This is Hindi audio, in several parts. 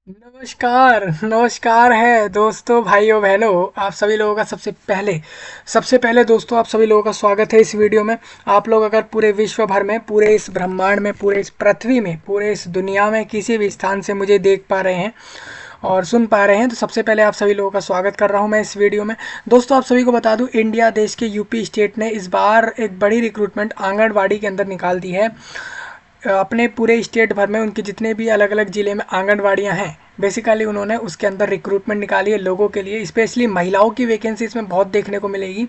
नमस्कार नमस्कार है दोस्तों, भाइयों बहनों। आप सभी लोगों का सबसे पहले दोस्तों, आप सभी लोगों का स्वागत है इस वीडियो में। आप लोग अगर पूरे विश्व भर में, पूरे इस ब्रह्मांड में, पूरे इस पृथ्वी में, पूरे इस दुनिया में किसी भी स्थान से मुझे देख पा रहे हैं और सुन पा रहे हैं, तो सबसे पहले आप सभी लोगों का स्वागत कर रहा हूं मैं इस वीडियो में। दोस्तों, आप सभी को बता दूं, इंडिया देश के यूपी स्टेट ने इस बार एक बड़ी रिक्रूटमेंट आंगनवाड़ी के अंदर निकाल दी है। अपने पूरे स्टेट भर में उनके जितने भी अलग अलग ज़िले में आंगनवाड़ियाँ हैं, बेसिकली उन्होंने उसके अंदर रिक्रूटमेंट निकाली है लोगों के लिए। स्पेशली महिलाओं की वैकेंसी इसमें बहुत देखने को मिलेगी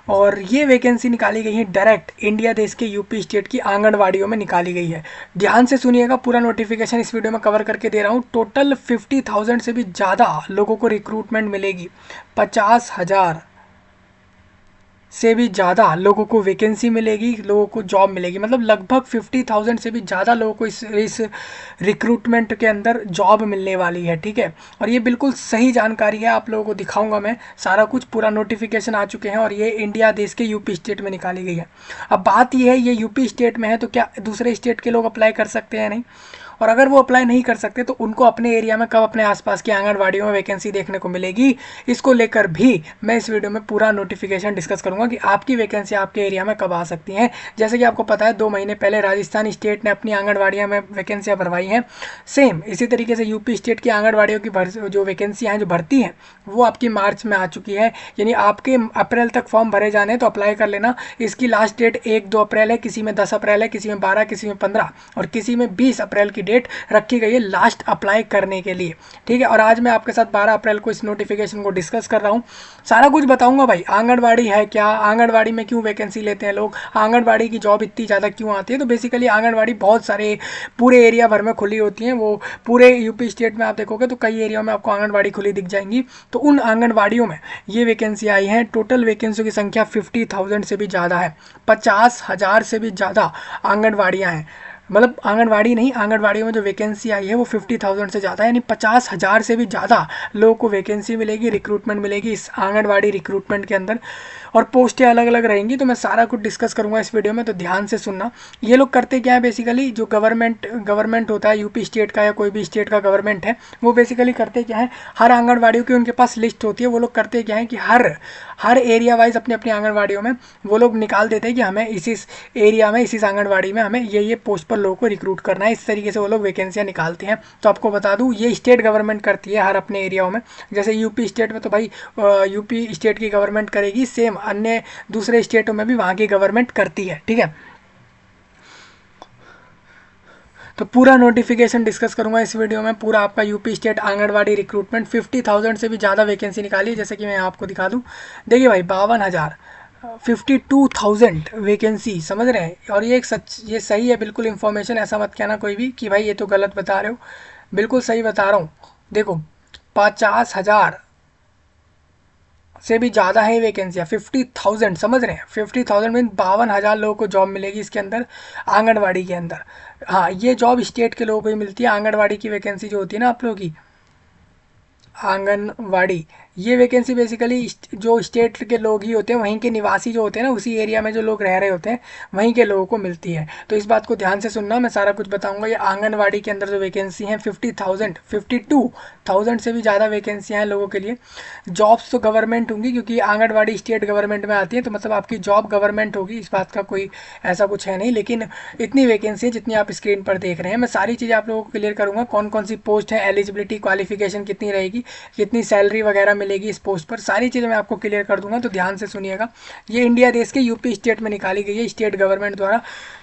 और ये वैकेंसी निकाली गई है डायरेक्ट इंडिया देश के यूपी स्टेट की आंगनवाड़ियों में निकाली गई है। ध्यान से सुनिएगा, पूरा नोटिफिकेशन इस वीडियो में कवर करके दे रहा हूँ। टोटल 50,000 से भी ज़्यादा लोगों को रिक्रूटमेंट मिलेगी। 50,000 से भी ज़्यादा लोगों को वैकेंसी मिलेगी, लोगों को जॉब मिलेगी। मतलब लगभग 50,000 से भी ज़्यादा लोगों को इस रिक्रूटमेंट के अंदर जॉब मिलने वाली है। ठीक है, और ये बिल्कुल सही जानकारी है, आप लोगों को दिखाऊंगा मैं सारा कुछ। पूरा नोटिफिकेशन आ चुके हैं और ये इंडिया देश के यूपी स्टेट में निकाली गई है। अब बात ये है, ये यूपी स्टेट में है तो क्या दूसरे स्टेट के लोग अप्लाई कर सकते हैं? नहीं। और अगर वो अप्लाई नहीं कर सकते तो उनको अपने एरिया में कब अपने आसपास की आंगनवाड़ियों में वैकेंसी देखने को मिलेगी, इसको लेकर भी मैं इस वीडियो में पूरा नोटिफिकेशन डिस्कस करूंगा कि आपकी वैकेंसी आपके एरिया में कब आ सकती हैं। जैसे कि आपको पता है, 2 महीने पहले राजस्थान स्टेट ने अपनी आंगनवाड़ियाँ में वैकेंसियाँ भरवाई हैं। सेम इसी तरीके से यूपी स्टेट की आंगनवाड़ियों की जो वैकेंसियाँ हैं, जो भर्ती हैं, वो आपकी मार्च में आ चुकी है। यानी आपके अप्रैल तक फॉर्म भरे जाने, तो अप्लाई कर लेना। इसकी लास्ट डेट 1-2 अप्रैल है, किसी में 10 अप्रैल है, किसी में 12, किसी में 15 और किसी में 20 अप्रैल की डेट रखी गई है लास्ट अप्लाई करने के लिए। ठीक है, और आज मैं आपके साथ 12 अप्रैल को इस नोटिफिकेशन को डिस्कस कर रहा हूँ। सारा कुछ बताऊंगा भाई, आंगनवाड़ी है क्या, आंगनवाड़ी में क्यों वैकेंसी लेते हैं लोग, आंगनवाड़ी की जॉब इतनी ज़्यादा क्यों आती है। तो बेसिकली आंगनवाड़ी बहुत सारे पूरे एरिया भर में खुली होती हैं। वो पूरे यूपी स्टेट में आप देखोगे तो कई एरिया में आपको आंगनवाड़ी खुली दिख जाएंगी। तो उन आंगनवाड़ियों में ये वैकेंसी आई है। टोटल वैकेंसियों की संख्या 50,000 से भी ज़्यादा है। 50,000 से भी ज़्यादा आंगनवाड़ियाँ हैं। मतलब आंगनवाड़ी नहीं, आंगनवाड़ियों में जो वैकेंसी आई है वो 50,000 से ज़्यादा, यानी 50,000 से भी ज़्यादा लोगों को वैकेंसी मिलेगी, रिक्रूटमेंट मिलेगी इस आंगनवाड़ी रिक्रूटमेंट के अंदर। और पोस्टें अलग अलग रहेंगी, तो मैं सारा कुछ डिस्कस करूंगा इस वीडियो में, तो ध्यान से सुनना। ये लोग करते क्या है, बेसिकली जो गवर्नमेंट होता है यूपी स्टेट का या कोई भी स्टेट का गवर्नमेंट है, वो बेसिकली करते क्या है, हर आंगनवाड़ियों की उनके पास लिस्ट होती है। वो लोग करते क्या है कि हर एरिया वाइज अपने अपनी आंगनवाड़ियों में वो लोग निकाल देते हैं कि हमें इस एरिया में, इस आंगनवाड़ी में हमें ये पोस्ट पर लोगों को रिक्रूट करना है। इस तरीके से वो लोग वैकेंसियाँ निकालते हैं। तो आपको बता दूं, ये स्टेट गवर्नमेंट करती है हर अपने एरियाओं में। जैसे यूपी स्टेट में तो भाई यूपी स्टेट की गवर्नमेंट करेगी, सेम अन्य दूसरे स्टेटों में भी वहाँ की गवर्नमेंट करती है। ठीक है, तो पूरा नोटिफिकेशन डिस्कस करूंगा इस वीडियो में। पूरा आपका यूपी स्टेट आंगनवाड़ी रिक्रूटमेंट 50,000 से भी ज़्यादा वैकेंसी निकाली है। जैसे कि मैं आपको दिखा दूं, देखिए भाई, 52,000, 52,000 वैकेंसी, समझ रहे हैं। और ये सही है बिल्कुल इन्फॉर्मेशन। ऐसा मत कहना कोई भी कि भाई ये तो गलत बता रहे हो, बिल्कुल सही बता रहा हूँ। देखो, 50,000 से भी ज़्यादा है वैकेंसियाँ। 50,000, समझ रहे हैं, 50,000 मीन 52,000 लोगों को जॉब मिलेगी इसके अंदर, आंगनवाड़ी के अंदर। हाँ, ये जॉब स्टेट के लोगों को ही मिलती है। आंगनवाड़ी की वैकेंसी जो होती है ना आप लोगों की, आंगनवाड़ी, ये वैकेंसी बेसिकली जो स्टेट के लोग ही होते हैं, वहीं के निवासी जो होते हैं ना, उसी एरिया में जो लोग रह रहे होते हैं, वहीं के लोगों को मिलती है। तो इस बात को ध्यान से सुनना, मैं सारा कुछ बताऊंगा। ये आंगनवाड़ी के अंदर जो वैकेंसी हैं 50,000, 52,000 से भी ज़्यादा वैकेंसियाँ हैं लोगों के लिए। जॉब्स तो गवर्नमेंट होंगी, क्योंकि आंगनवाड़ी स्टेट गवर्नमेंट में आती है, तो मतलब आपकी जॉब गवर्नमेंट होगी, इस बात का कोई ऐसा कुछ है नहीं। लेकिन इतनी वैकेंसी है जितनी आप स्क्रीन पर देख रहे हैं। मैं सारी चीज़ें आप लोगों को क्लियर करूँगा, कौन कौन सी पोस्ट है, एलिजिबिलिटी, क्वालिफिकेशन कितनी रहेगी, कितनी सैलरी वगैरह मिलेगी इस पोस्ट पर, सारी चीज़ें मैं आपको क्लियर कर दूंगा। तो ध्यान से सुनिएगा। ये इंडिया देश के यूपी स्टेट में निकाली गई है, स्टेट गवर्नमेंट द्वारा।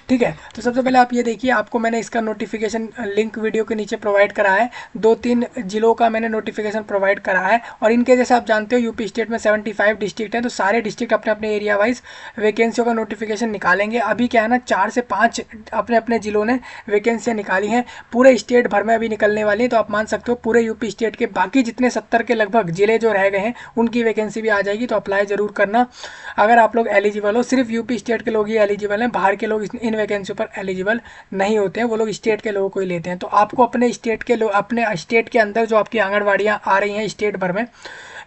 ठीक है, तो सबसे पहले आप ये देखिए, आपको मैंने इसका नोटिफिकेशन लिंक वीडियो के नीचे प्रोवाइड करा है। 2-3 जिलों का मैंने नोटिफिकेशन प्रोवाइड करा है। और इनके जैसे आप जानते हो, यूपी स्टेट में 75 डिस्ट्रिक्ट हैं, तो सारे डिस्ट्रिक्ट अपने अपने एरिया वाइज वैकेंसियों का नोटिफिकेशन निकालेंगे। अभी क्या है ना, 4 से 5 अपने अपने जिलों ने वैकेंसियाँ निकाली हैं। पूरे स्टेट भर में अभी निकलने वाली है। तो आप मान सकते हो पूरे यूपी स्टेट के बाकी जितने 70 के लगभग जिले जो रह गए हैं, उनकी वैकेंसी भी आ जाएगी। तो अप्लाई जरूर करना अगर आप लोग एलिजिबल हो। सिर्फ यूपी स्टेट के लोग ही एलिजिबल हैं, बाहर के लोग इन वैकेंसियों पर एलिजिबल नहीं होते हैं। वो लोग स्टेट के लोगों को ही लेते हैं। तो आपको अपने स्टेट के लोग, अपने स्टेट के अंदर जो आपकी आंगनवाड़ियाँ आ रही हैं स्टेट भर में,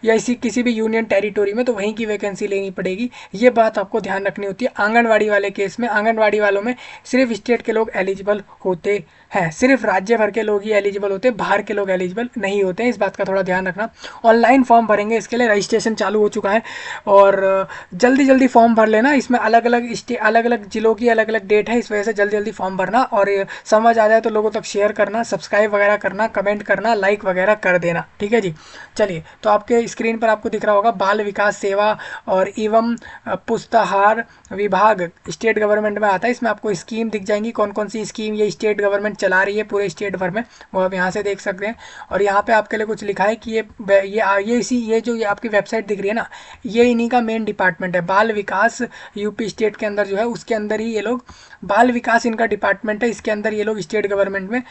या इसी किसी भी यूनियन टेरिटोरी में, तो वहीं की वैकेंसी लेनी पड़ेगी। ये बात आपको ध्यान रखनी होती है। आंगनवाड़ी वाले केस में, आंगनवाड़ी वालों में सिर्फ स्टेट के लोग एलिजिबल होते हैं, सिर्फ राज्य भर के लोग ही एलिजिबल होते हैं, बाहर के लोग एलिजिबल नहीं होते हैं। इस बात का थोड़ा ध्यान रखना। ऑनलाइन फॉर्म भरेंगे, इसके लिए रजिस्ट्रेशन चालू हो चुका है और जल्दी जल्दी फॉर्म भर लेना। इसमें अलग अलग जिलों की अलग अलग डेट है, इस वजह से जल्दी जल्दी फॉर्म भरना, और समझ आ जाए तो लोगों तक शेयर करना, सब्सक्राइब वगैरह करना, कमेंट करना, लाइक वगैरह कर देना, ठीक है जी। चलिए, तो आपके स्क्रीन पर आपको दिख रहा होगा बाल विकास सेवा और एवं पुस्ताहार विभाग स्टेट गवर्नमेंट में आता है। इसमें आपको स्कीम दिख जाएंगी, कौन कौन सी स्कीम ये स्टेट गवर्नमेंट चला रही है पूरे स्टेट भर में, वो आप यहाँ से देख सकते हैं। और यहाँ पे आपके लिए कुछ लिखा है कि ये जो ये आपकी वेबसाइट दिख रही है ना, ये इन्हीं का मेन डिपार्टमेंट है। बाल विकास यूपी स्टेट के अंदर जो है, उसके अंदर ही ये लोग, बाल विकास इनका डिपार्टमेंट है, इसके अंदर ये लोग स्टेट गवर्नमेंट में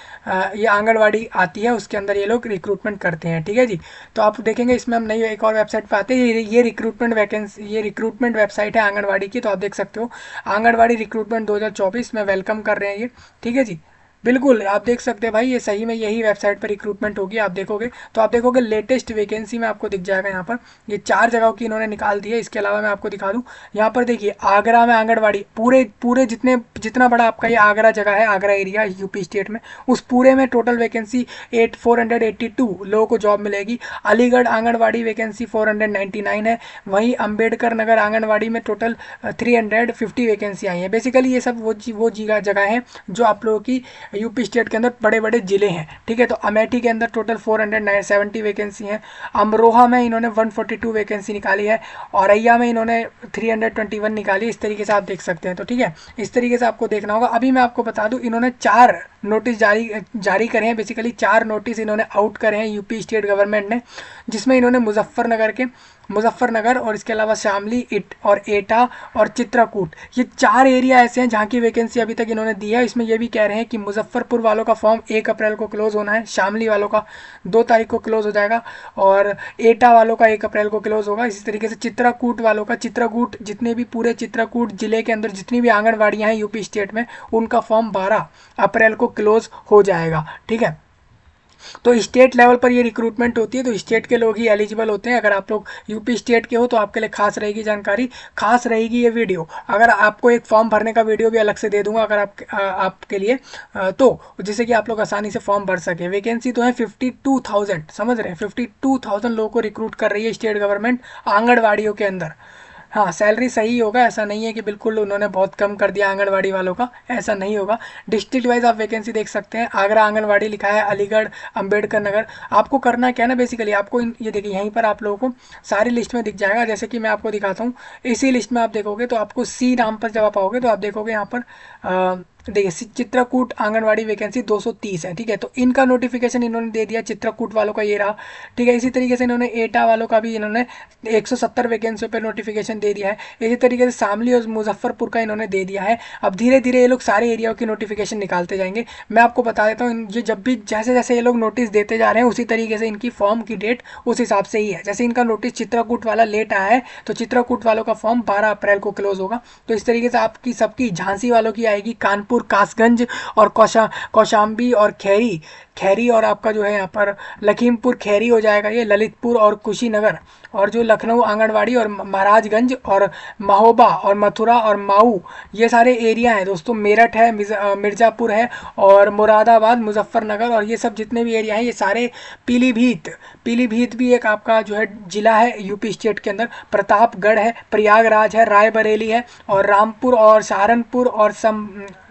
ये आंगनवाड़ी आती है, उसके अंदर ये लोग रिक्रूटमेंट करते हैं, ठीक है जी। तो आप देखेंगे इसमें हम नई एक और वेबसाइट पे आते हैं, ये रिक्रूटमेंट वैकेंसी, ये रिक्रूटमेंट वेबसाइट है आंगनवाड़ी की। तो आप देख सकते हो आंगनवाड़ी रिक्रूटमेंट 2024 में वेलकम कर रहे हैं ये, ठीक है जी। बिल्कुल आप देख सकते हैं भाई, ये सही में यही वेबसाइट पर रिक्रूटमेंट होगी। आप देखोगे तो आप देखोगे लेटेस्ट वैकेंसी में आपको दिख जाएगा। यहाँ पर ये 4 जगहों की इन्होंने निकाल दी है। इसके अलावा मैं आपको दिखा दूँ, यहाँ पर देखिए आगरा में आंगनवाड़ी, पूरे जितना बड़ा आपका ये आगरा जगह है, आगरा एरिया यूपी स्टेट में, उस पूरे में टोटल वैकेंसी 482 लोगों को जॉब मिलेगी। अलीगढ़ आंगनवाड़ी वैकेंसी 499 है। वहीं अम्बेडकर नगर आंगनवाड़ी में टोटल 350 वैकेंसी आई है। बेसिकली ये सब वो जगह है जो आप लोगों की यूपी स्टेट के अंदर बड़े बड़े जिले हैं, ठीक है। तो अमेठी के अंदर टोटल 470 वैकेंसी हैं। अमरोहा में इन्होंने 142 वैकेंसी निकाली है। औरैया में इन्होंने 321 निकाली। इस तरीके से आप देख सकते हैं, तो ठीक है, इस तरीके से आपको देखना होगा। अभी मैं आपको बता दूं, इन्होंने 4 नोटिस जारी करे हैं। बेसिकली 4 नोटिस इन्होंने आउट करे हैं यूपी स्टेट गवर्नमेंट ने, जिसमें इन्होंने मुजफ्फरनगर और इसके अलावा शामली और एटा और चित्रकूट, ये 4 एरिया ऐसे हैं जहाँ की वैकेंसी अभी तक इन्होंने दी है। इसमें ये भी कह रहे हैं कि मुजफ्फरपुर वालों का फॉर्म 1 अप्रैल को क्लोज होना है, शामली वालों का 2 तारीख को क्लोज हो जाएगा और एटा वालों का 1 अप्रैल को क्लोज होगा। इसी तरीके से चित्रकूट वालों का, चित्रकूट जितने भी पूरे चित्रकूट जिले के अंदर जितनी भी आंगनवाड़ियाँ हैं यूपी स्टेट में, उनका फॉर्म 12 अप्रैल को क्लोज हो जाएगा, ठीक है। तो स्टेट लेवल पर ये रिक्रूटमेंट होती है, तो स्टेट के लोग ही एलिजिबल होते हैं। अगर आप लोग यूपी स्टेट के हो तो आपके लिए खास रहेगी जानकारी, खास रहेगी ये वीडियो। अगर आपको एक फॉर्म भरने का वीडियो भी अलग से दे दूंगा अगर आपके लिए, तो जिससे कि आप लोग आसानी से फॉर्म भर सके। वैकेंसी तो है 52,000, समझ रहे हैं, 52,000 लोगों को रिक्रूट कर रही है स्टेट गवर्नमेंट आंगनवाड़ियों के अंदर। हाँ, सैलरी सही होगा, ऐसा नहीं है कि बिल्कुल उन्होंने बहुत कम कर दिया आंगनवाड़ी वालों का, ऐसा नहीं होगा। डिस्ट्रिक्ट वाइज आप वैकेंसी देख सकते हैं। आगरा आंगनवाड़ी लिखा है, अलीगढ़, अंबेडकर नगर। आपको करना क्या है ना, बेसिकली आपको ये देखिए यहीं पर आप लोगों को सारी लिस्ट में दिख जाएगा। जैसे कि मैं आपको दिखाता हूँ, इसी लिस्ट में आप देखोगे तो आपको सी नाम पर जब आप आओगे तो आप देखोगे यहाँ पर देखिए चित्रकूट आंगनवाड़ी वैकेंसी 230 है, ठीक है। तो इनका नोटिफिकेशन इन्होंने दे दिया, चित्रकूट वालों का ये रहा, ठीक है। इसी तरीके से इन्होंने एटा वालों का भी इन्होंने 170 वैकेंसियों पर नोटिफिकेशन दे दिया है। इसी तरीके से शामली और मुजफ्फरपुर का इन्होंने दे दिया है। अब धीरे धीरे ये लोग सारे एरियाओं की नोटिफिकेशन निकालते जाएंगे। मैं आपको बता देता हूँ, ये जब भी जैसे जैसे ये लोग नोटिस देते जा रहे हैं, उसी तरीके से इनकी फॉर्म की डेट उस हिसाब से ही है। जैसे इनका नोटिस चित्रकूट वाला लेट आया है, तो चित्रकूट वालों का फॉर्म 12 अप्रैल को क्लोज होगा। तो इस तरीके से आपकी सबकी, झांसी वालों की आएगी, कानपुर, कासगंज और कौशाम्बी और खैरी और आपका जो है यहाँ पर लखीमपुर खैरी हो जाएगा, ये ललितपुर और कुशीनगर, और जो लखनऊ आंगनवाड़ी और महाराजगंज और महोबा और मथुरा और माऊ, ये सारे एरिया हैं दोस्तों। मेरठ है, मिर्ज़ापुर है और मुरादाबाद, मुजफ्फरनगर, और ये सब जितने भी एरिया हैं ये सारे, पीलीभीत भी एक आपका जो है जिला है यूपी स्टेट के अंदर, प्रतापगढ़ है, प्रयागराज है, रायबरेली है और रामपुर और सहारनपुर और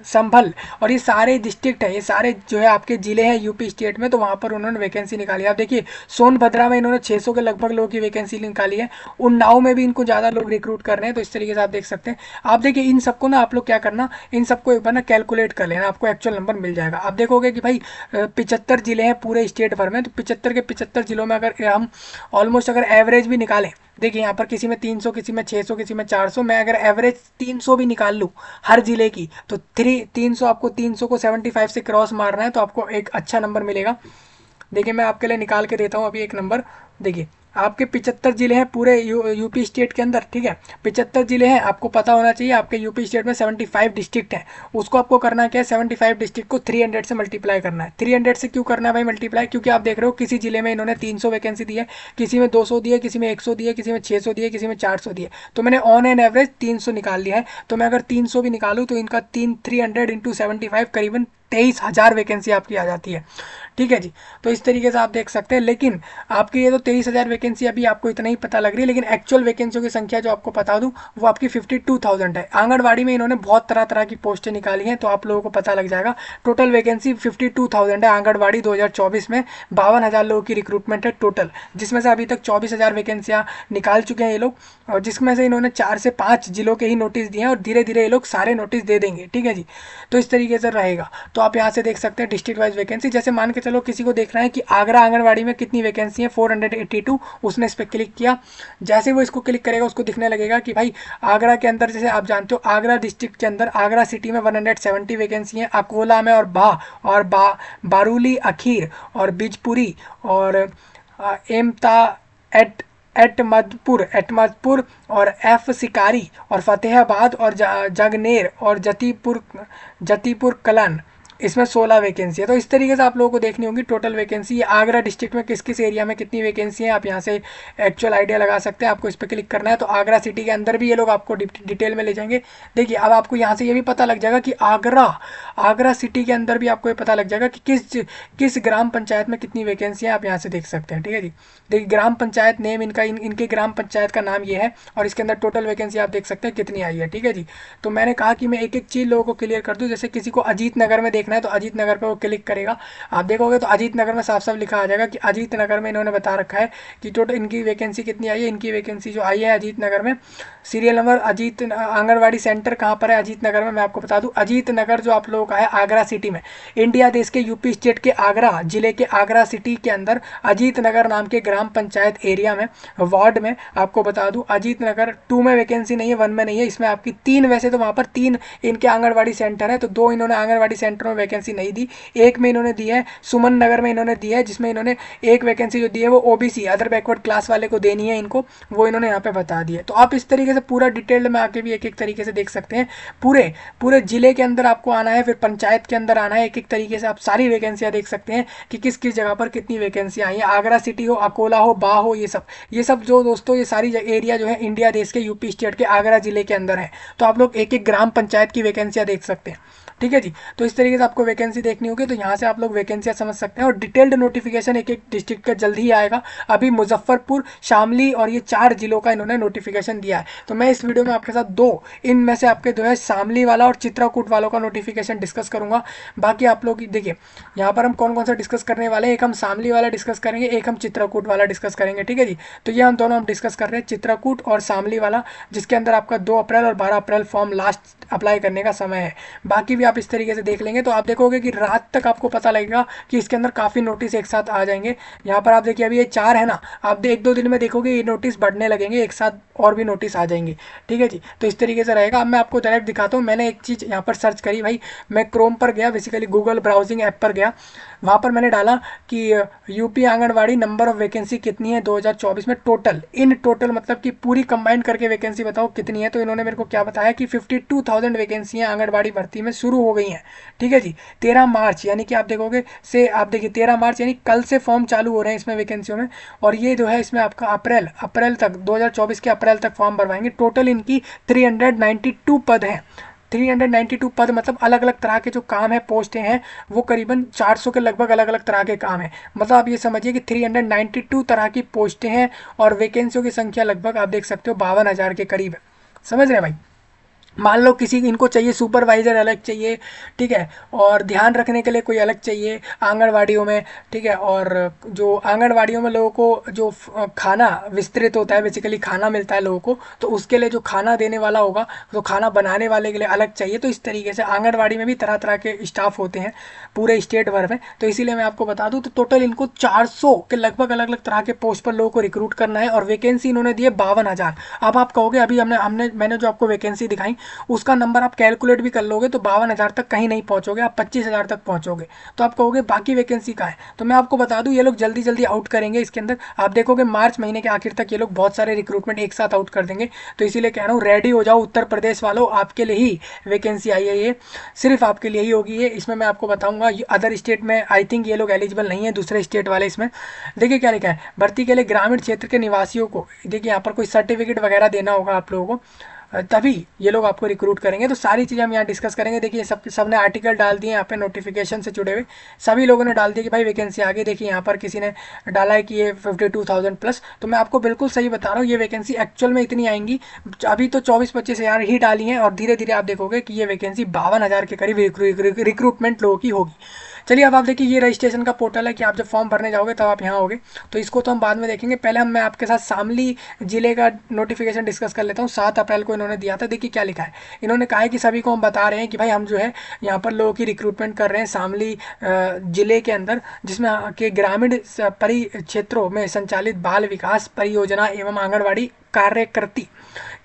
संभल, और ये सारे डिस्ट्रिक्ट है, ये सारे जो है आपके जिले हैं यूपी स्टेट में। तो वहाँ पर उन्होंने वैकेंसी निकाली है। आप देखिए सोनभद्रा में इन्होंने 600 के लगभग लोगों की वैकेंसी निकाली है। उन्नाव में भी इनको ज़्यादा लोग रिक्रूट कर रहे हैं। तो इस तरीके से आप देख सकते हैं। आप देखिए इन सबको ना, आप लोग क्या करना, इन सबको एक बार ना कैलकुलेट कर लेना, आपको एक्चुअल नंबर मिल जाएगा। आप देखोगे कि भाई 75 जिले हैं पूरे स्टेट भर में, तो 75 के 75 जिलों में अगर हम ऑलमोस्ट अगर एवरेज भी निकालें, देखिए यहाँ पर किसी में 300, किसी में 600, किसी में 400, मैं अगर एवरेज 300 भी निकाल लूँ हर जिले की, तो 300 आपको 300 को 75 से क्रॉस मारना है, तो आपको एक अच्छा नंबर मिलेगा। देखिए मैं आपके लिए निकाल के देता हूँ अभी एक नंबर। देखिए आपके 75 जिले हैं पूरे यूपी स्टेट के अंदर, ठीक है, 75 जिले हैं। आपको पता होना चाहिए आपके यूपी स्टेट में 75 डिस्ट्रिक्ट हैं। उसको आपको करना क्या है, 75 डिस्ट्रिक्ट को 300 से मल्टीप्लाई करना है। 300 से क्यों करना है भाई मल्टीप्लाई, क्योंकि आप देख रहे हो किसी जिले में इन्होंने 300 वैकेंसी दी है, किसी में 200 दी है, किसी में 100 दी है, किसी में 600 दी है, किसी में 400 दी है। तो मैंने ऑन एन एवरेज 300 निकाल लिया है। तो मैं अगर 300 भी निकालूँ तो इनका 300 इंटू 75 करीबन 23,000 वैकेंसी आपकी आ जाती है, ठीक है जी। तो इस तरीके से आप देख सकते हैं। लेकिन आपकी ये तो 23,000 वैकेंसी अभी आपको इतना ही पता लग रही है, लेकिन एक्चुअल वैकेंसियों की संख्या जो आपको बता दूं वो आपकी 52,000 है। आंगनबाड़ी में इन्होंने बहुत तरह तरह की पोस्टें निकाली हैं, तो आप लोगों को पता लग जाएगा। टोटल वैकेंसी 52,000 है आंगनबाड़ी 2024 में। 52,000 लोगों की रिक्रूटमेंट है टोटल, जिसमें से अभी तक 24,000 वैकेंसियाँ निकाल चुके हैं ये लोग, और जिसमें से इन्होंने 4 से 5 जिलों के ही नोटिस दिए हैं, और धीरे धीरे ये लोग सारे नोटिस दे देंगे, ठीक है जी। तो इस तरीके से रहेगा। तो आप यहाँ से देख सकते हैं डिस्ट्रिक्ट वाइज वैकेंसी। जैसे मान के चलो किसी को देखना है कि आगरा आंगनबाड़ी में कितनी वैकेंसी है, 482, उसने इस पर क्लिक किया। जैसे वो इसको क्लिक करेगा उसको दिखने लगेगा कि भाई आगरा के अंदर, जैसे आप जानते हो आगरा डिस्ट्रिक्ट के अंदर आगरा सिटी में 170 वैकेंसी है, अकोला में और बारूली अखीर और बिजपुरी और एमता एट एटमदपुर और एफ सिकारी और फतेहाबाद और जगनेर और जतीपुर कलन, इसमें 16 वैकेंसी है। तो इस तरीके से आप लोगों को देखनी होगी टोटल वैकेंसी। आगरा डिस्ट्रिक्ट में किस किस एरिया में कितनी वैकेंसी है आप यहाँ से एक्चुअल आइडिया लगा सकते हैं। आपको इस पर क्लिक करना है तो आगरा सिटी के अंदर भी ये लोग आपको डिटेल में ले जाएंगे। देखिए अब आपको यहाँ से ये भी पता लग जाएगा कि आगरा सिटी के अंदर भी आपको ये पता लग जाएगा कि किस ग्राम पंचायत में कितनी वैकेंसी है, आप यहाँ से देख सकते हैं, ठीक है जी। देखिए ग्राम पंचायत नेम इनका, इनके ग्राम पंचायत का नाम ये है, और इसके अंदर टोटल वैकेंसी आप देख सकते हैं कितनी आई है, ठीक है जी। तो मैंने कहा कि मैं एक एक चीज़ लोगों को क्लियर कर दूँ। जैसे किसी को अजीत नगर में देखना है तो अजीत नगर पे वो क्लिक करेगा, आप देखोगे तो अजीत नगर में साफ साफ लिखा आ जाएगा कि अजीत नगर में इन्होंने बता रखा है कि टोटल इनकी वैकेंसी कितनी आई है। इनकी वैकेंसी जो आई है अजीत नगर में, serial number Ajit anganwadi centre कहाँ पर है अजीत नगर में, मैं आपको बता दूं अजीत नगर जो आप लोगों का है आगरा सिटी में। इंडिया देश के यूपी स्टेट के आगरा जिले के आगरा सिटी के अंदर अजीत नगर नाम के ग्राम पंचायत एरिया में, वार्ड में आपको बता दूं अजीत नगर 2 में वैकेंसी नहीं है, 1 में नहीं है, इसमें आपकी 3, वैसे तो वहाँ पर 3 इनके आंगनबाड़ी सेंटर है, तो 2 इन्होंने आंगनबाड़ी सेंटर में वैकेंसी नहीं दी। एक में इन्होंने दी है सुमन नगर में इन्होंने दी है, जिसमें इन्होंने एक वैकेंसी जो दी है वो ओबीसी अदर बैकवर्ड क्लास वाले को देनी है इनको, वो इन्होंने यहाँ पे बता दिया। तो आप इस तरीके से पूरा डिटेल में आके भी एक एक तरीके से देख सकते हैं। पूरे जिले के अंदर आपको आना है, फिर पंचायत के अंदर आना है, एक एक तरीके से आप सारी वैकेंसियाँ देख सकते हैं कि किस किस जगह पर कितनी वैकेंसी आई है। आगरा सिटी हो, अकोला हो, बा हो, ये सब जो दोस्तों ये सारी एरिया जो है इंडिया देश के यूपी स्टेट के आगरा जिले के अंदर है। तो आप लोग एक एक ग्राम पंचायत की वैकेंसियाँ देख सकते हैं, ठीक है जी। तो इस तरीके से आपको वैकेंसी देखनी होगी, तो यहाँ से आप लोग वैकेंसियाँ समझ सकते हैं। और डिटेल्ड नोटिफिकेशन एक एक डिस्ट्रिक्ट का जल्द ही आएगा। अभी मुजफ्फरपुर, शामली और ये 4 जिलों का इन्होंने नोटिफिकेशन दिया है। तो मैं इस वीडियो में आपके साथ 2 इनमें से आपके जो है शामली वाला और चित्रकूट वालों का नोटिफिकेशन डिस्कस करूंगा। बाकी आप लोग देखिए यहाँ पर हम कौन कौन सा डिस्कस करने वाले हैं, एक हम शामली वाला डिस्कस करेंगे, एक हम चित्रकूट वाला डिस्कस करेंगे, ठीक है जी। तो ये हम दोनों डिस्कस कर रहे हैं चित्रकूट और शामली वाला, जिसके अंदर आपका 2 अप्रैल और 12 अप्रैल फॉर्म लास्ट अप्लाई करने का समय है। बाकी भी आप इस तरीके से देख लेंगे तो आप देखोगे कि रात तक आपको पता लगेगा कि इसके अंदर काफ़ी नोटिस एक साथ आ जाएंगे। यहाँ पर आप देखिए अभी ये 4 है ना, आप 1-2 दिन में देखोगे ये नोटिस बढ़ने लगेंगे, एक साथ और भी नोटिस आ जाएंगे, ठीक है जी। तो इस तरीके से रहेगा। अब मैं आपको डायरेक्ट दिखाता हूँ। मैंने एक चीज़ यहाँ पर सर्च करी भाई, मैं क्रोम पर गया, बेसिकली गूगल ब्राउजिंग ऐप पर गया, वहाँ पर मैंने डाला कि UP anganwadi number of vacancy कितनी है 2024 में टोटल, इन टोटल मतलब कि पूरी कंबाइंड करके वैकेंसी बताओ कितनी है। तो इन्होंने मेरे को क्या बताया कि 52,000 वैकेंसियाँ आंगनबाड़ी भर्ती में शुरू हो गई हैं, ठीक है जी। 13 मार्च यानी कि आप देखोगे से आप देखिए 13 मार्च यानी कल से फॉर्म चालू हो रहे हैं इसमें वैकेंसियों में, और ये जो है इसमें आपका अप्रैल तक 2024 के अप्रैल तक फॉर्म भरवाएंगे। टोटल इनकी 392 पद हैं। 392 पद मतलब अलग अलग तरह के जो काम है, पोस्टें हैं, वो करीबन 400 के लगभग अलग अलग तरह के काम है। मतलब आप ये समझिए कि 392 तरह की पोस्टें हैं और वैकेंसियों की संख्या लगभग आप देख सकते हो 52,000 के करीब है। समझ रहे हैं भाई। मान लो किसी इनको चाहिए सुपरवाइज़र अलग चाहिए, ठीक है, और ध्यान रखने के लिए कोई अलग चाहिए आंगनवाड़ियों में, ठीक है, और जो आंगनवाड़ियों में लोगों को जो खाना विस्तृत होता है, बेसिकली खाना मिलता है लोगों को, तो उसके लिए जो खाना देने वाला होगा, तो खाना बनाने वाले के लिए अलग चाहिए। तो इस तरीके से आंगनवाड़ी में भी तरह तरह के स्टाफ होते हैं पूरे स्टेट भर में। तो इसीलिए मैं आपको बता दूँ तो टोटल इनको 400 के लगभग अलग अलग तरह के पोस्ट पर लोगों को रिक्रूट करना है, और वैकेंसी इन्होंने दी है 52,000। अब आप कहोगे अभी मैंने जो आपको वैकेंसी दिखाई उसका नंबर आप कैलकुलेट भी कर लोगे तो 52,000 तक कहीं नहीं पहुंचोगे, आप 25,000 तक पहुंचोगे। तो आप कहोगे बाकी वैकेंसी कहाँ है, तो मैं आपको बता दूं ये लोग जल्दी जल्दी आउट करेंगे इसके अंदर। आप देखोगे मार्च महीने के आखिर तक ये लोग बहुत सारे रिक्रूटमेंट एक साथ आउट कर देंगे। तो इसीलिए कह रहा हूँ रेडी हो जाओ उत्तर प्रदेश वालों, आपके लिए ही वैकेंसी आई है, ये सिर्फ आपके लिए ही होगी ये। इसमें मैं आपको बताऊंगा अदर स्टेट में आई थिंक ये लोग एलिजिबल नहीं है, दूसरे स्टेट वाले। इसमें देखिए क्या लिखा है, भर्ती के लिए ग्रामीण क्षेत्र के निवासियों को, देखिए यहाँ पर कोई सर्टिफिकेट वगैरह देना होगा आप लोगों को, तभी ये लोग आपको रिक्रूट करेंगे। तो सारी चीज़ें हम यहाँ डिस्कस करेंगे। देखिए सब ने आर्टिकल डाल दिए यहाँ पे, नोटिफिकेशन से जुड़े हुए सभी लोगों ने डाल दिया कि भाई वैकेंसी आ गई। देखिए यहाँ पर किसी ने डाला है कि ये 52,000 प्लस, तो मैं आपको बिल्कुल सही बता रहा हूँ, ये वैकेंसी एक्चुअल में इतनी आएंगी। अभी तो 24-25 हज़ार ही डाली हैं और धीरे धीरे आप देखोगे कि ये वैकेंसी 52,000 के करीब रिक्रूटमेंट लोगों की होगी। चलिए अब आप देखिए ये रजिस्ट्रेशन का पोर्टल है कि आप जब फॉर्म भरने जाओगे तब आप यहाँ होगे, तो इसको तो हम बाद में देखेंगे। पहले मैं आपके साथ शामली जिले का नोटिफिकेशन डिस्कस कर लेता हूँ। 7 अप्रैल को इन्होंने दिया था। देखिए क्या लिखा है, इन्होंने कहा है कि सभी को हम बता रहे हैं कि भाई हम जो है यहाँ पर लोगों की रिक्रूटमेंट कर रहे हैं शामली जिले के अंदर, जिसमें के ग्रामीण परिक्षेत्रों में संचालित बाल विकास परियोजना एवं आंगनबाड़ी कार्यकर्ती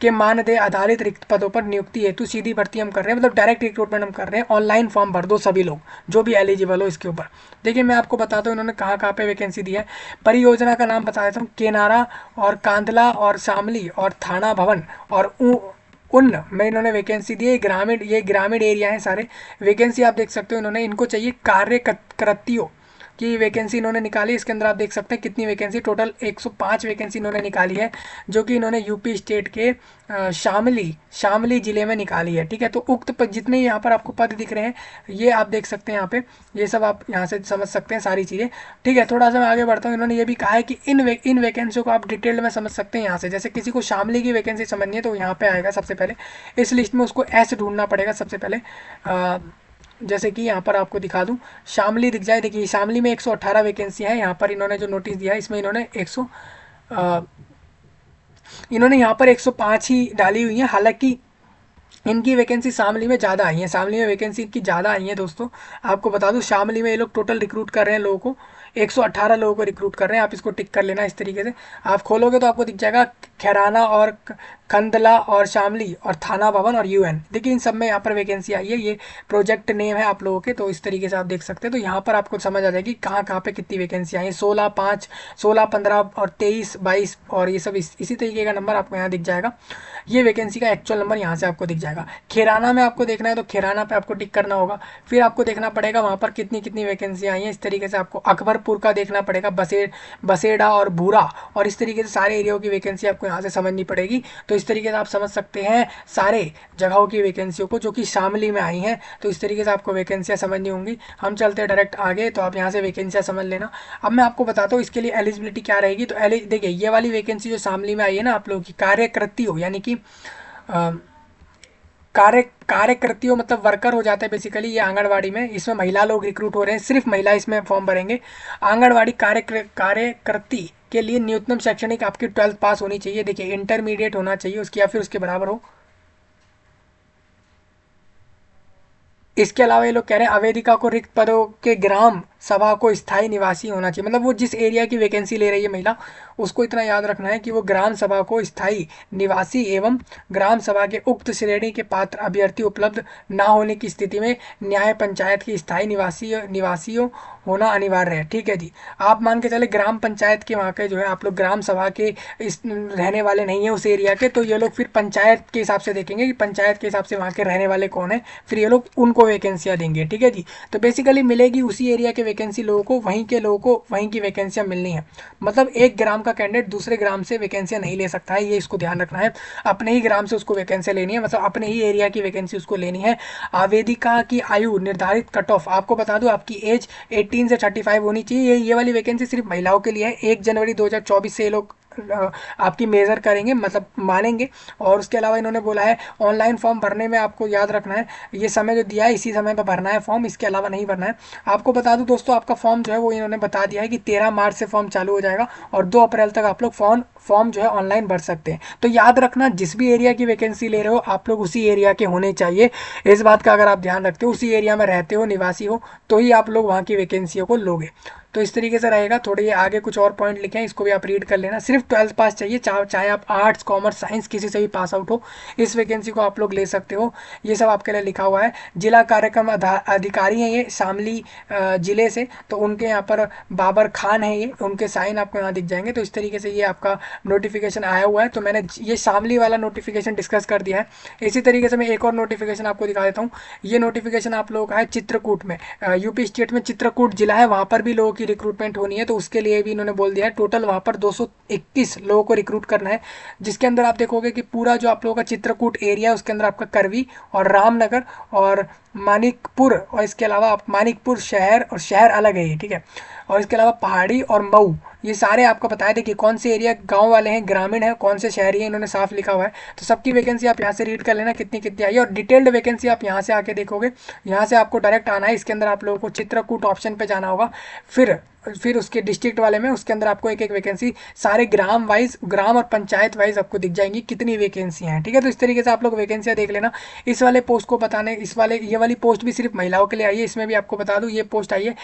के मानदेय आधारित रिक्त पदों पर नियुक्ति हेतु सीधी भर्ती हम कर रहे हैं, मतलब डायरेक्ट रिक्रूटमेंट हम कर रहे हैं। ऑनलाइन फॉर्म भर दो सभी लोग जो भी एलिजिबल हो इसके ऊपर। देखिए मैं आपको बताता हूँ इन्होंने कहाँ कहाँ पे वैकेंसी दी है। परियोजना का नाम बता देता हूँ, केनारा और कांदला और शामली और थाना भवन और उन में इन्होंने वैकेंसी दी है। ये ग्रामीण एरिया है सारे। वैकेंसी आप देख सकते हो इन्होंने, इनको चाहिए कार्यकर्तियों की वैकेंसी इन्होंने निकाली। इसके अंदर आप देख सकते हैं कितनी वैकेंसी, टोटल 105 वैकेंसी इन्होंने निकाली है, जो कि इन्होंने यूपी स्टेट के शामली जिले में निकाली है। ठीक है, तो उक्त पद जितने यहाँ पर आपको पद दिख रहे हैं ये आप देख सकते हैं यहाँ पे, ये सब आप यहाँ से समझ सकते हैं सारी चीज़ें। ठीक है, थोड़ा सा मैं आगे बढ़ता हूँ। इन्होंने ये भी कहा है कि इन वैकेंसियों को आप डिटेल में समझ सकते हैं यहाँ से। जैसे किसी को शामली की वैकेंसी समझनी है तो यहाँ पे आएगा सबसे पहले इस लिस्ट में, उसको ऐसे ढूंढना पड़ेगा सबसे पहले। जैसे कि यहाँ पर आपको दिखा दूँ, शामली दिख जाए। देखिए शामली में 118 वैकेंसी है। यहाँ पर इन्होंने जो नोटिस दिया है इसमें इन्होंने यहाँ पर 105 ही डाली हुई है। हालांकि इनकी वैकेंसी शामली में ज़्यादा आई है, शामली में वैकेंसी इनकी ज़्यादा आई है दोस्तों। आपको बता दूं शामली में ये लोग टोटल रिक्रूट कर रहे हैं लोगों को, 118 लोगों को रिक्रूट कर रहे हैं। आप इसको टिक कर लेना इस तरीके से। आप खोलोगे तो आपको दिख जाएगा खैराना और खंदला और शामली और थाना भवन और यूएन। देखिए इन सब में यहाँ पर वैकेंसी आई है। ये प्रोजेक्ट नेम है आप लोगों के, तो इस तरीके से आप देख सकते हैं। तो यहाँ पर आपको समझ आ जाएगी कहाँ कहाँ पे कितनी वैकेंसी आई है। 16, 5, 16, 15 और 23, 22 और ये सब इसी तरीके का नंबर आपको यहाँ दिख जाएगा। ये वैकेंसी का एक्चुअल नंबर यहाँ से आपको दिख जाएगा। खैराना में आपको देखना है तो खैराना पे आपको टिक करना होगा। फिर आपको देखना पड़ेगा वहाँ पर कितनी कितनी वैकेंसी आई हैं। इस तरीके से आपको अकबरपुर का देखना पड़ेगा, बसेड़ा और भूरा, और इस तरीके से सारे एरियाओं की वैकेंसी आपको यहाँ से समझनी पड़ेगी। तो इस तरीके से आप समझ सकते हैं सारे जगहों की वैकेंसियों को जो कि शामली में आई हैं। तो इस तरीके से आपको वैकेंसियाँ समझनी होंगी। हम चलते हैं डायरेक्ट आगे, तो आप यहाँ से वैकेंसियाँ समझ लेना। अब मैं आपको बताता हूँ इसके लिए एलिजिबिलिटी क्या रहेगी। तो देखिए ये वाली वैकेंसी जो शामली में आई है ना आप लोगों की, कार्यकर्ती हो यानी कि कार्यकर्ती हो, मतलब वर्कर हो जाता है बेसिकली ये आंगनवाड़ी में। इसमें महिला लोग रिक्रूट हो रहे हैं, सिर्फ महिला इसमें फॉर्म भरेंगे। आंगनवाड़ी कार्यकर्ती के लिए न्यूनतम शैक्षणिक आपकी 12th पास होनी चाहिए। देखिए इंटरमीडिएट होना चाहिए उसकी या फिर उसके बराबर हो। इसके अलावा ये लोग कह रहे हैं अवेदिका को रिक्त पदों के ग्राम सभा को स्थायी निवासी होना चाहिए। मतलब वो जिस एरिया की वैकेंसी ले रही है महिला, उसको इतना याद रखना है कि वो ग्राम सभा को स्थायी निवासी एवं ग्राम सभा के उक्त श्रेणी के पात्र अभ्यर्थी उपलब्ध ना होने की स्थिति में न्याय पंचायत की स्थायी निवासियों होना अनिवार्य है। ठीक है जी, आप मान के चले ग्राम पंचायत के वहाँ के जो है आप लोग ग्राम सभा के इस रहने वाले नहीं है उस एरिया के, तो ये लोग फिर पंचायत के हिसाब से देखेंगे कि पंचायत के हिसाब से वहाँ के रहने वाले कौन है, फिर ये लोग उनको वैकेंसियाँ देंगे। ठीक है जी, तो बेसिकली मिलेगी उसी एरिया के वैकेंसी लोगों को, वहीं के लोगों को वहीं की वैकेंसियाँ मिलनी है। मतलब एक ग्राम का कैंडिडेट दूसरे ग्राम से वैकेंसियाँ नहीं ले सकता है, ये इसको ध्यान रखना है। अपने ही ग्राम से उसको वैकेंसियाँ लेनी है, मतलब अपने ही एरिया की वैकेंसी उसको लेनी है। आवेदिका की आयु निर्धारित कट ऑफ आपको बता दूं, आपकी एज 18 से 35 होनी चाहिए। ये वाली वैकेंसी सिर्फ महिलाओं के लिए है। 1 जनवरी 2024 से ये लोग आपकी मेज़र करेंगे, मतलब मानेंगे। और उसके अलावा इन्होंने बोला है ऑनलाइन फॉर्म भरने में आपको याद रखना है, ये समय जो दिया है इसी समय पर भरना है फॉर्म, इसके अलावा नहीं भरना है। आपको बता दूं दोस्तों, आपका फॉर्म जो है वो इन्होंने बता दिया है कि 13 मार्च से फॉर्म चालू हो जाएगा और 2 अप्रैल तक आप लोग फॉर्म जो है ऑनलाइन भर सकते हैं। तो याद रखना, जिस भी एरिया की वैकेंसी ले रहे हो आप लोग उसी एरिया के होने चाहिए। इस बात का अगर आप ध्यान रखते हो, उसी एरिया में रहते हो, निवासी हो, तो ही आप लोग वहाँ की वैकेंसियों को लोगे। तो इस तरीके से रहेगा। थोड़े ये आगे कुछ और पॉइंट लिखे हैं, इसको भी आप रीड कर लेना। सिर्फ 12th पास चाहिए, चाहे आप आर्ट्स कॉमर्स साइंस किसी से भी पास आउट हो, इस वैकेंसी को आप लोग ले सकते हो। ये सब आपके लिए लिखा हुआ है। जिला कार्यक्रम अधिकारी हैं ये शामली जिले से, तो उनके यहाँ पर बाबर खान है, ये उनके साइन आपको यहाँ दिख जाएंगे। तो इस तरीके से ये आपका नोटिफिकेशन आया हुआ है। तो मैंने ये शामली वाला नोटिफिकेशन डिस्कस कर दिया है। इसी तरीके से मैं एक और नोटिफिकेशन आपको दिखा देता हूँ। ये नोटिफिकेशन आप लोगों का है चित्रकूट में, यूपी स्टेट में चित्रकूट जिला है, वहाँ पर भी लोगों की रिक्रूटमेंट होनी है। तो उसके लिए भी इन्होंने बोल दिया है टोटल वहाँ पर 221 लोगों को रिक्रूट करना है, जिसके अंदर आप देखोगे कि पूरा जो आप लोगों का चित्रकूट एरिया है उसके अंदर आपका करवी और रामनगर और मानिकपुर, और इसके अलावा आप मानिकपुर शहर, और शहर अलग है ये, ठीक है, और इसके अलावा पहाड़ी और मऊ, ये सारे आपको बताया। देखिए कौन से एरिया गांव वाले हैं, ग्रामीण है, कौन से शहरी हैं, इन्होंने साफ लिखा हुआ है। तो सबकी वैकेंसी आप यहाँ से रीड कर लेना कितनी कितनी आई है, और डिटेल्ड वैकेंसी आप यहाँ से आके देखोगे। यहाँ से आपको डायरेक्ट आना है, इसके अंदर आप लोगों को चित्रकूट ऑप्शन पे जाना होगा, फिर उसके डिस्ट्रिक्ट वाले में, उसके अंदर आपको एक एक वैकेंसी सारे ग्राम वाइज, ग्राम और पंचायत वाइज आपको दिख जाएंगी कितनी वैकेंसियाँ हैं, ठीक है। तो इस तरीके से आप लोग वैकेंसियाँ देख लेना। इस वाले पोस्ट को बताने, ये वाली पोस्ट भी सिर्फ महिलाओं के लिए आई है। इसमें भी आपको बता दूं ये पोस्ट आई है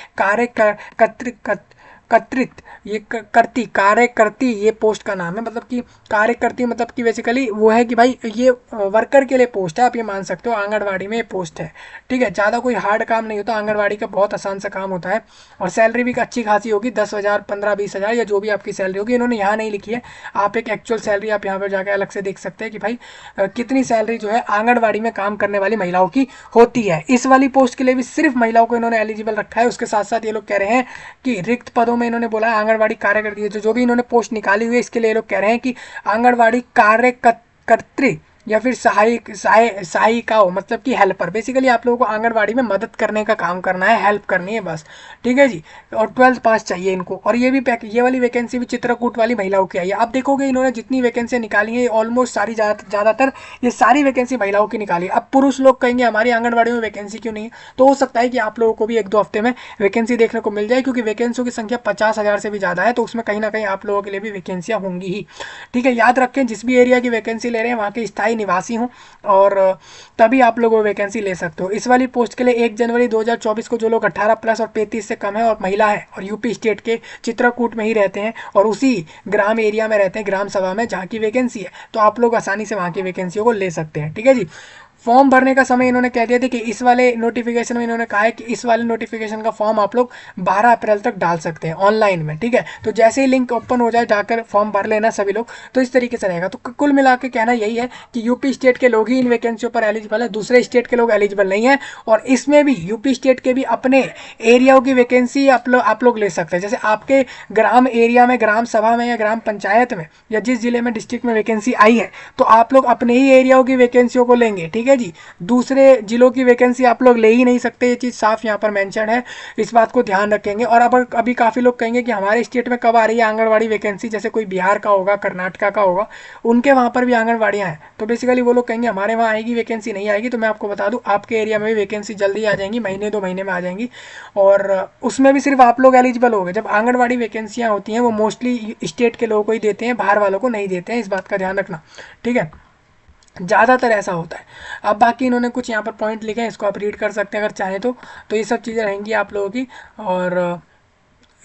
कार्यकर्ती, ये पोस्ट का नाम है। मतलब कि कार्यकर्ती मतलब कि बेसिकली वो है कि भाई ये वर्कर के लिए पोस्ट है, आप ये मान सकते हो। आंगनवाड़ी में ये पोस्ट है, ठीक है। ज़्यादा कोई हार्ड काम नहीं होता, आंगनवाड़ी का बहुत आसान सा काम होता है। और सैलरी भी अच्छी खासी होगी, 10,000 15-20,000 या जो भी आपकी सैलरी होगी। इन्होंने यहाँ नहीं लिखी है, आप एक एक्चुअल सैलरी आप यहाँ पर जाकर अलग से देख सकते हैं कि भाई कितनी सैलरी जो है आंगनवाड़ी में काम करने वाली महिलाओं की होती है। इस वाली पोस्ट के लिए भी सिर्फ महिलाओं को इन्होंने एलिजिबल रखा है। उसके साथ साथ ये लोग कह रहे हैं कि रिक्त पदों में इन्होंने बोला आंगनवाड़ी कार्यकर्ती, जो भी इन्होंने पोस्ट निकाली हुई है इसके लिए लोग कह रहे हैं कि आंगनवाड़ी कार्यकर्त्री या फिर सहायिका हो, मतलब कि हेल्पर। बेसिकली आप लोगों को आंगनवाड़ी में मदद करने का काम करना है, हेल्प करनी है बस, ठीक है जी। और 12th पास चाहिए इनको। और ये वाली वैकेंसी भी चित्रकूट वाली महिलाओं की आई है। आप देखोगे इन्होंने जितनी वैकेंसी निकाली है ऑलमोस्ट सारी, ज़्यादातर ये सारी वैकेंसी महिलाओं की निकाली है। अब पुरुष लोग कहेंगे हमारी आंगनवाड़ी में वैकेंसी क्यों नहीं है, तो हो सकता है कि आप लोगों को भी 1-2 हफ्ते में वैकेंसी देखने को मिल जाए, क्योंकि वैकेंसियों की संख्या 50,000 से भी ज़्यादा है। तो उसमें कहीं ना कहीं आप लोगों के लिए भी वैकेंसियाँ होंगी ही, ठीक है। याद रखें जिस भी एरिया की वैकेंसी ले रहे हैं वहाँ के स्थायी निवासी हों, और तभी आप लोग वो वैकेंसी ले सकते हो। इस वाली पोस्ट के लिए 1 जनवरी 2024 को जो लोग 18+ और 35 से कम है और महिला है और यूपी स्टेट के चित्रकूट में ही रहते हैं और उसी ग्राम एरिया में रहते हैं, ग्राम सभा में जहाँ की वैकेंसी है, तो आप लोग आसानी से वहाँ की वैकेंसियों को ले सकते हैं, ठीक है जी। फॉर्म भरने का समय इन्होंने कह दिया था कि इस वाले नोटिफिकेशन में इन्होंने कहा है कि इस वाले नोटिफिकेशन का फॉर्म आप लोग 12 अप्रैल तक डाल सकते हैं ऑनलाइन में, ठीक है। तो जैसे ही लिंक ओपन हो जाए जाकर फॉर्म भर लेना सभी लोग। तो इस तरीके से रहेगा। तो कुल मिला के कहना यही है कि यूपी स्टेट के लोग ही इन वैकेंसियों पर एलिजिबल है, दूसरे स्टेट के लोग एलिजिबल नहीं है। और इसमें भी यूपी स्टेट के भी अपने एरियाओं की वैकेंसी आप लोग ले सकते हैं। जैसे आपके ग्राम एरिया में, ग्राम सभा में या ग्राम पंचायत में या जिस जिले में डिस्ट्रिक्ट में वैकेंसी आई है, तो आप लोग अपने ही एरियाओं की वैकेंसियों को लेंगे, ठीक है जी। दूसरे जिलों की वैकेंसी आप लोग ले ही नहीं सकते, ये चीज़ साफ यहाँ पर मेंशन है, इस बात को ध्यान रखेंगे। और अब अभी काफ़ी लोग कहेंगे कि हमारे स्टेट में कब आ रही है आंगनवाड़ी वैकेंसी, जैसे कोई बिहार का होगा, कर्नाटका का होगा, उनके वहाँ पर भी आंगनवाड़ियाँ हैं। तो बेसिकली वो लोग कहेंगे हमारे वहाँ आएगी वैकेंसी, नहीं आएगी। तो मैं आपको बता दूँ आपके एरिया में भी वैकेंसी जल्दी आ जाएंगी, महीने 2 महीने में आ जाएंगी। और उसमें भी सिर्फ आप लोग एलिजिबल हो गए। जब आंगनवाड़ी वैकेंसियाँ होती हैं वो मोस्टली स्टेट के लोगों को ही देते हैं, बाहर वालों को नहीं देते हैं, इस बात का ध्यान रखना, ठीक है। ज़्यादातर ऐसा होता है। अब बाकी इन्होंने कुछ यहाँ पर पॉइंट लिखे हैं, इसको आप रीड कर सकते हैं अगर चाहें तो। ये सब चीज़ें रहेंगी आप लोगों की। और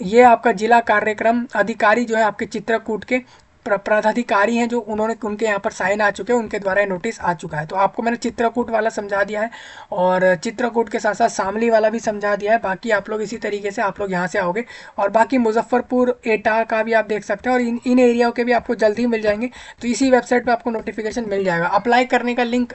ये आपका जिला कार्यक्रम अधिकारी जो है आपके चित्रकूट के पदाधिकारी हैं, जो उनके यहाँ पर साइन आ चुके हैं, उनके द्वारा ये नोटिस आ चुका है। तो आपको मैंने चित्रकूट वाला समझा दिया है और चित्रकूट के साथ साथ शामली वाला भी समझा दिया है। बाकी आप लोग इसी तरीके से आप लोग यहाँ से आओगे। और बाकी मुजफ्फरपुर, एटा का भी आप देख सकते हैं, और इन एरियाओं के भी आपको जल्दी ही मिल जाएंगे। तो इसी वेबसाइट पर आपको नोटिफिकेशन मिल जाएगा। अप्लाई करने का लिंक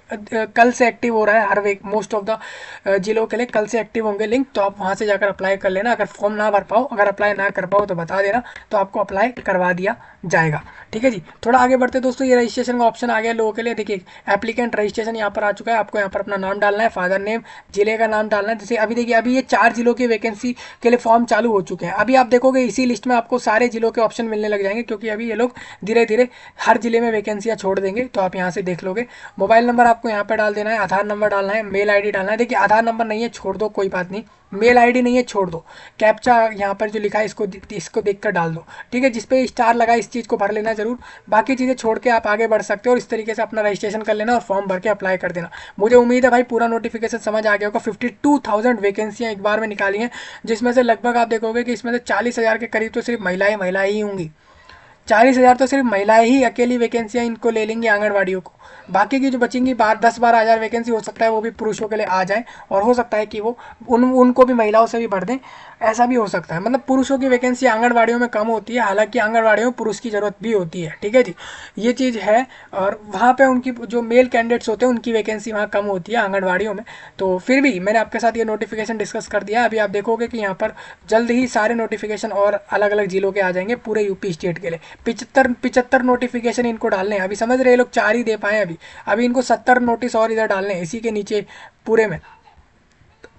कल से एक्टिव हो रहा है, हर वीक मोस्ट ऑफ द जिलों के लिए कल से एक्टिव होंगे लिंक। तो आप वहाँ से जाकर अप्लाई कर लेना। अगर फॉर्म ना भर पाओ, अगर अप्लाई ना कर पाओ तो बता देना, तो आपको अप्लाई करवा दिया जाएगा, ठीक है जी। थोड़ा आगे बढ़ते दोस्तों, ये रजिस्ट्रेशन का ऑप्शन आ गया लोगों के लिए। देखिए एप्लीकेंट रजिस्ट्रेशन यहाँ पर आ चुका है। आपको यहाँ पर अपना नाम डालना है, फादर नेम, जिले का नाम डालना है। जैसे अभी देखिए अभी ये 4 जिलों की वैकेंसी के लिए फॉर्म चालू हो चुके हैं। अभी आप देखोगे इसी लिस्ट में आपको सारे जिलों के ऑप्शन मिलने लग जाएंगे, क्योंकि अभी ये लोग धीरे धीरे हर जिले में वैकेंसियाँ छोड़ देंगे। तो आप यहाँ से देख लोगे। मोबाइल नंबर आपको यहाँ पर डाल देना है, आधार नंबर डालना है, मेल ID डालना है। देखिए आधार नंबर नहीं है, छोड़ दो, कोई बात नहीं, मेल आईडी नहीं है, छोड़ दो, कैप्चा यहाँ पर जो लिखा है इसको देख कर डाल दो, ठीक है। जिसपे स्टार लगा इस चीज़ को भर लेना जरूर, बाकी चीज़ें छोड़ के आप आगे बढ़ सकते हो और इस तरीके से अपना रजिस्ट्रेशन कर लेना और फॉर्म भर के अप्लाई कर देना। मुझे उम्मीद है भाई पूरा नोटिफिकेशन समझ आ गया होगा। 52,000 वैकेंसियाँ एक बार में निकाली हैं, जिसमें से लगभग आप देखोगे कि इसमें से 40,000 के करीब तो सिर्फ महिलाएं ही होंगी। 40,000 तो सिर्फ महिलाएं ही अकेली वैकेंसियाँ इनको ले लेंगी आंगनवाड़ियों को। बाकी की जो बचेंगी 10-12 हज़ार वैकेंसी, हो सकता है वो भी पुरुषों के लिए आ जाए और हो सकता है कि वो उनको भी महिलाओं से भी भर दें, ऐसा भी हो सकता है। मतलब पुरुषों की वैकेंसी आंगनवाड़ियों में कम होती है, हालांकि आंगनवाड़ियों में पुरुष की ज़रूरत भी होती है, ठीक है जी, ये चीज़ है। और वहाँ पे उनकी जो मेल कैंडिडेट्स होते हैं उनकी वैकेंसी वहाँ कम होती है आंगनवाड़ियों में। तो फिर भी मैंने आपके साथ ये नोटिफिकेशन डिस्कस कर दिया। अभी आप देखोगे कि यहाँ पर जल्द ही सारे नोटिफिकेशन और अलग अलग जिलों के आ जाएंगे पूरे यूपी स्टेट के लिए। 75 नोटिफिकेशन इनको डालने हैं। अभी समझ रहे, ये लोग 4 ही दे पाए अभी इनको 70 नोटिस और इधर डालने हैं इसी के नीचे पूरे में।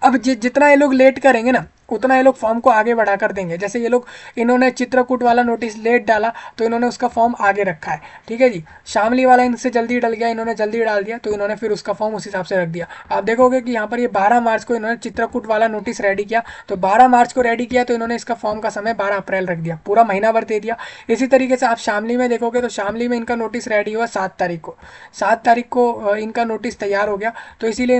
अब जितना ये लोग लेट करेंगे ना, उतना ये लोग फॉर्म को आगे बढ़ा कर देंगे। जैसे ये लोग, इन्होंने चित्रकूट वाला नोटिस लेट डाला तो इन्होंने उसका फॉर्म आगे रखा है, ठीक है जी। शामली वाला इनसे जल्दी डल गया, इन्होंने जल्दी डाल दिया तो इन्होंने फिर उसका फॉर्म उस हिसाब से रख दिया। आप देखोगे कि यहाँ पर ये 12 मार्च को इन्होंने चित्रकूट वाला नोटिस रेडी किया, तो 12 मार्च को रेडी किया तो इन्होंने इसका फॉर्म का समय 12 अप्रैल रख दिया, पूरा महीना भर दे दिया। इसी तरीके से आप शामली में देखोगे तो शामली में इनका नोटिस रेडी हुआ 7 तारीख को, 7 तारीख को इनका नोटिस तैयार हो गया। तो इसीलिए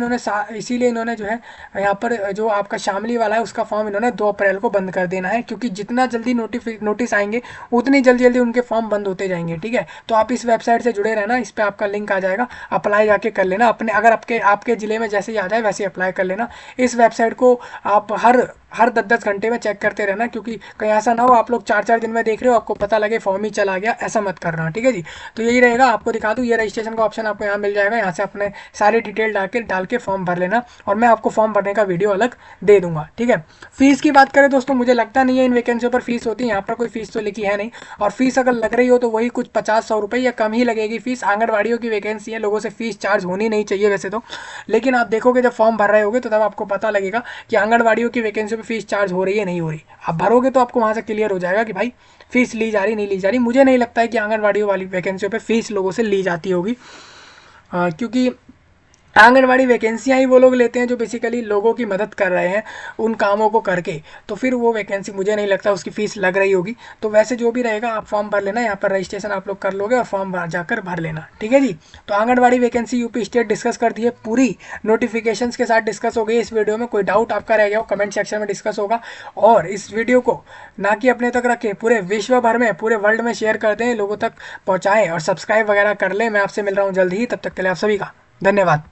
इन्होंने जो है यहाँ पर जो आपका शामली वाला है उसका फॉर्म इन्होंने 2 अप्रैल को बंद कर देना है, क्योंकि जितना जल्दी नोटिस आएंगे उतनी जल्दी जल्दी उनके फॉर्म बंद होते जाएंगे, ठीक है। तो आप इस वेबसाइट से जुड़े रहना, इस पर आपका लिंक आ जाएगा, अप्लाई जाके कर लेना अपने, अगर आपके ज़िले में जैसे ही आ जाए वैसे अप्लाई कर लेना। इस वेबसाइट को आप हर 10-10 घंटे में चेक करते रहना, क्योंकि कहीं ऐसा ना हो आप लोग 4-4 दिन में देख रहे हो आपको पता लगे फॉर्म ही चला गया, ऐसा मत करना, ठीक है जी। तो यही रहेगा, आपको दिखा दूँ, ये रजिस्ट्रेशन का ऑप्शन आपको यहाँ मिल जाएगा, यहाँ से अपने सारी डिटेल डाल के फॉर्म भर लेना और मैं आपको फॉर्म भरने का वीडियो अलग दे दूंगा, ठीक है। फीस की बात करें दोस्तों, मुझे लगता नहीं है इन वैकेंसियों पर फीस होती है, यहाँ पर कोई फीस तो लिखी है नहीं, और फीस अगर लग रही हो तो वही कुछ 50-100 रुपये या कम ही लगेगी फीस। आंगनवाड़ियों की वैकेंसी है, लोगों से फीस चार्ज होनी नहीं चाहिए वैसे तो, लेकिन आप देखोगे जब फॉर्म भर रहे होगे तो तब आपको पता लगेगा कि आंगनवाड़ियों की वैकेंसियों पर फीस चार्ज हो रही है नहीं हो रही। आप भरोगे तो आपको वहाँ से क्लियर हो जाएगा कि भाई फीस ली जा रही नहीं ली जा रही। मुझे नहीं लगता है कि आंगनवाड़ियों वाली वैकेंसियों पर फीस लोगों से ली जाती होगी, क्योंकि आंगनवाड़ी वैकेंसियाँ ही वो लोग लेते हैं जो बेसिकली लोगों की मदद कर रहे हैं उन कामों को करके, तो फिर वो वैकेंसी मुझे नहीं लगता उसकी फ़ीस लग रही होगी। तो वैसे जो भी रहेगा आप फॉर्म भर लेना, यहाँ पर रजिस्ट्रेशन आप लोग कर लोगे और फॉर्म जाकर भर लेना, ठीक है जी। तो anganwadi vacancy UP state discuss कर दी है, पूरी नोटिफिकेशंस के साथ डिस्कस हो गई इस वीडियो में। कोई डाउट आपका रह गया हो कमेंट सेक्शन में डिस्कस होगा, और इस वीडियो को ना कि अपने तक रखें, पूरे विश्व भर में पूरे वर्ल्ड में शेयर कर दें, लोगों तक पहुँचाएँ और सब्सक्राइब वगैरह कर लें। मैं आपसे मिल रहा हूँ जल्द ही, तब तक के लिए आप सभी का धन्यवाद।